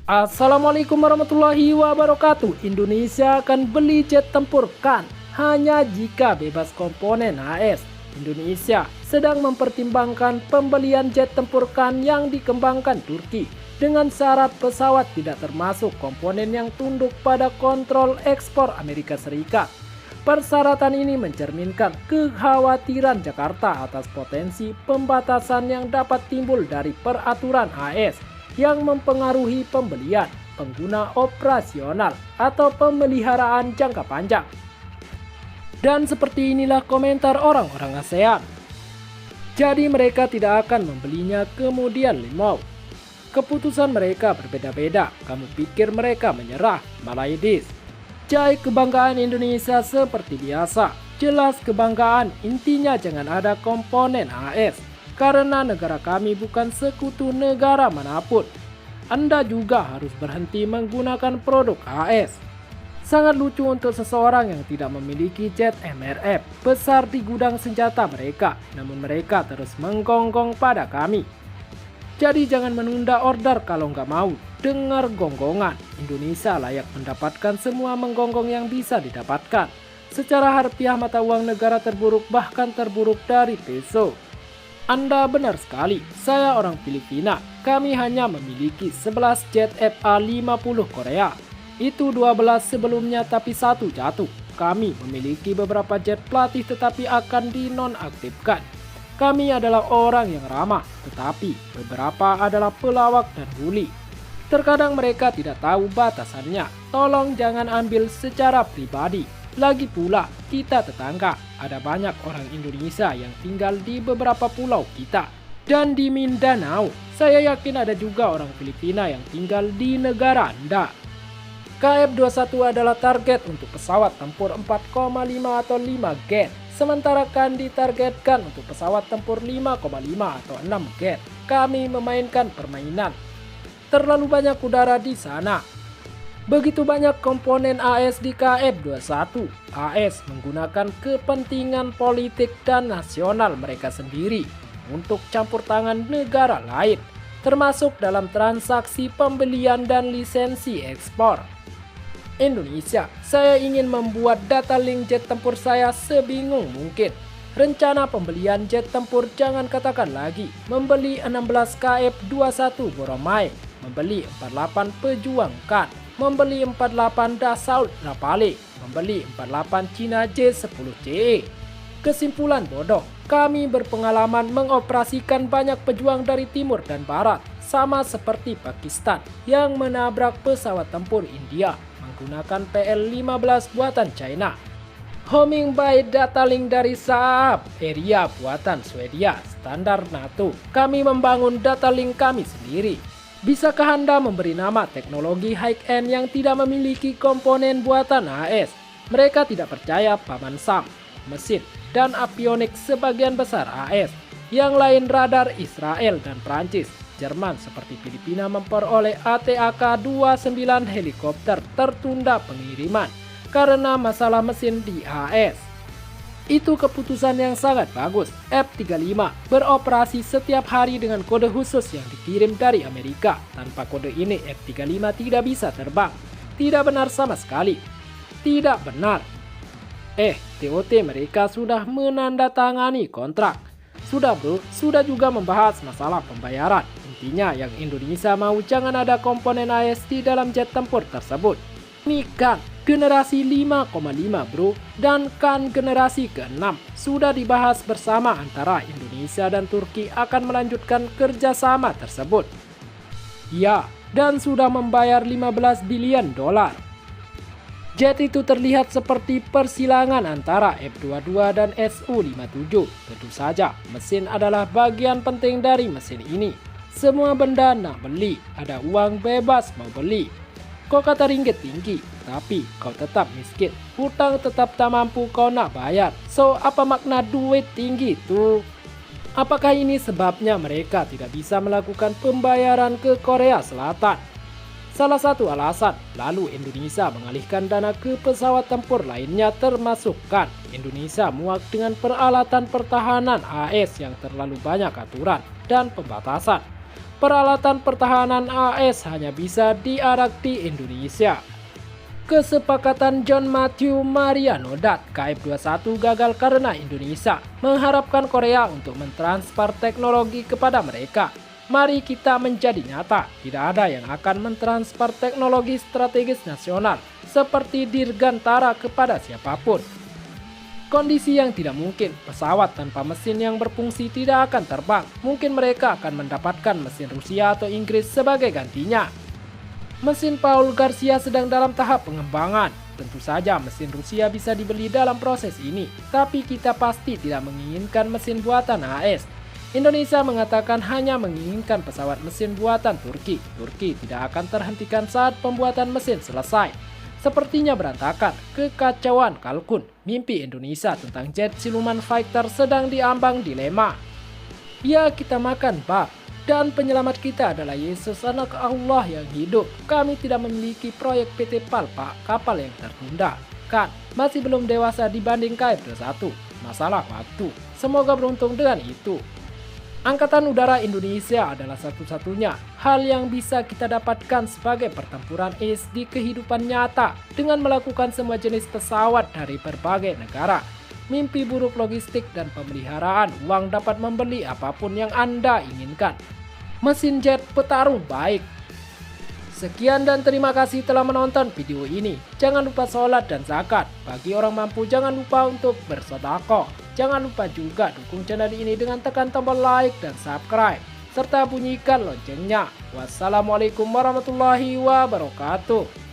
Assalamualaikum warahmatullahi wabarakatuh. Indonesia akan beli jet tempur kan hanya jika bebas komponen AS. Indonesia sedang mempertimbangkan pembelian jet tempur kan yang dikembangkan Turki dengan syarat pesawat tidak termasuk komponen yang tunduk pada kontrol ekspor Amerika Serikat. Persyaratan ini mencerminkan kekhawatiran Jakarta atas potensi pembatasan yang dapat timbul dari peraturan AS yang mempengaruhi pembelian, pengguna operasional, atau pemeliharaan jangka panjang. Dan seperti inilah komentar orang-orang ASEAN. Jadi mereka tidak akan membelinya kemudian limau. Keputusan mereka berbeda-beda. Kamu pikir mereka menyerah? Malaidis. Jai kebanggaan Indonesia seperti biasa. Jelas kebanggaan, intinya jangan ada komponen AS. Karena negara kami bukan sekutu negara manapun. Anda juga harus berhenti menggunakan produk AS. Sangat lucu untuk seseorang yang tidak memiliki jet MRF besar di gudang senjata mereka, namun mereka terus menggonggong pada kami. Jadi jangan menunda order kalau nggak mau. Dengar gonggongan, Indonesia layak mendapatkan semua menggonggong yang bisa didapatkan. Secara harfiah mata uang negara terburuk bahkan terburuk dari peso. Anda benar sekali, saya orang Filipina. Kami hanya memiliki 11 jet FA-50 Korea. Itu 12 sebelumnya tapi satu jatuh. Kami memiliki beberapa jet pelatih tetapi akan dinonaktifkan. Kami adalah orang yang ramah, tetapi beberapa adalah pelawak dan bully. Terkadang mereka tidak tahu batasannya. Tolong jangan ambil secara pribadi. Lagi pula, kita tetangga, ada banyak orang Indonesia yang tinggal di beberapa pulau kita. Dan di Mindanao, saya yakin ada juga orang Filipina yang tinggal di negara Anda. KF-21 adalah target untuk pesawat tempur 4,5 atau 5 Gen. Sementara kan ditargetkan untuk pesawat tempur 5,5 atau 6 Gen. Kami memainkan permainan. Terlalu banyak udara di sana. Begitu banyak komponen AS di KF-21. AS menggunakan kepentingan politik dan nasional mereka sendiri untuk campur tangan negara lain, termasuk dalam transaksi pembelian dan lisensi ekspor. Indonesia, saya ingin membuat data link jet tempur saya sebingung mungkin. Rencana pembelian jet tempur jangan katakan lagi. Membeli 16 KF-21 Boromai, membeli 48 Pejuang Kan, membeli 48 Dassault Rafale, membeli 48 Cina J-10CE. Kesimpulan bodoh, kami berpengalaman mengoperasikan banyak pejuang dari timur dan barat, sama seperti Pakistan yang menabrak pesawat tempur India menggunakan PL-15 buatan China. Homing by data link dari Saab, Area buatan Swedia, standar NATO. Kami membangun data link kami sendiri. Bisakah Anda memberi nama teknologi high-end yang tidak memiliki komponen buatan AS? Mereka tidak percaya Paman Sam, mesin, dan avionik sebagian besar AS. Yang lain radar Israel dan Prancis. Jerman seperti Filipina memperoleh ATAK-29 helikopter tertunda pengiriman karena masalah mesin di AS. Itu keputusan yang sangat bagus. F-35 beroperasi setiap hari dengan kode khusus yang dikirim dari Amerika. Tanpa kode ini F-35 tidak bisa terbang. Tidak benar sama sekali. Tidak benar. TOT mereka sudah menandatangani kontrak. Sudah bro, sudah juga membahas masalah pembayaran. Intinya yang Indonesia mau jangan ada komponen AS di dalam jet tempur tersebut. Ini kan generasi 5,5 bro, dan kan generasi ke-6 sudah dibahas bersama antara Indonesia dan Turki akan melanjutkan kerjasama tersebut. Ya, dan sudah membayar 15 billion dolar. Jet itu terlihat seperti persilangan antara F-22 dan Su-57. Tentu saja, mesin adalah bagian penting dari mesin ini. Semua benda nak beli, ada uang bebas mau beli. Kau kata ringgit tinggi, tapi kau tetap miskin. Hutang tetap tak mampu kau nak bayar. So, apa makna duit tinggi tuh? Apakah ini sebabnya mereka tidak bisa melakukan pembayaran ke Korea Selatan? Salah satu alasan, lalu Indonesia mengalihkan dana ke pesawat tempur lainnya termasuk kan. Indonesia muak dengan peralatan pertahanan AS yang terlalu banyak aturan dan pembatasan. peralatan pertahanan AS hanya bisa diarak di Indonesia. Kesepakatan John Matthew Marianodat KF21 gagal karena Indonesia mengharapkan Korea untuk mentransfer teknologi kepada mereka. Mari kita menjadi nyata, tidak ada yang akan mentransfer teknologi strategis nasional seperti Dirgantara kepada siapapun. Kondisi yang tidak mungkin, pesawat tanpa mesin yang berfungsi tidak akan terbang. Mungkin mereka akan mendapatkan mesin Rusia atau Inggris sebagai gantinya. Mesin Paul Garcia sedang dalam tahap pengembangan. Tentu saja mesin Rusia bisa dibeli dalam proses ini, tapi kita pasti tidak menginginkan mesin buatan AS. Indonesia mengatakan hanya menginginkan pesawat mesin buatan Turki. Turki tidak akan terhentikan saat pembuatan mesin selesai. Sepertinya berantakan, kekacauan kalkun. Mimpi Indonesia tentang jet siluman fighter sedang diambang dilema. Ya, kita makan bab. Dan penyelamat kita adalah Yesus anak Allah yang hidup. Kami tidak memiliki proyek PT Palpa, kapal yang tertunda. Kan, masih belum dewasa dibanding KF21. Masalah waktu. Semoga beruntung dengan itu. Angkatan Udara Indonesia adalah satu-satunya hal yang bisa kita dapatkan sebagai pertempuran is di kehidupan nyata dengan melakukan semua jenis pesawat dari berbagai negara. Mimpi buruk logistik dan pemeliharaan uang dapat membeli apapun yang Anda inginkan. Mesin jet petarung baik. Sekian dan terima kasih telah menonton video ini. Jangan lupa sholat dan zakat. Bagi orang mampu jangan lupa untuk bersedekah. Jangan lupa juga dukung channel ini dengan tekan tombol like dan subscribe. Serta bunyikan loncengnya. Wassalamualaikum warahmatullahi wabarakatuh.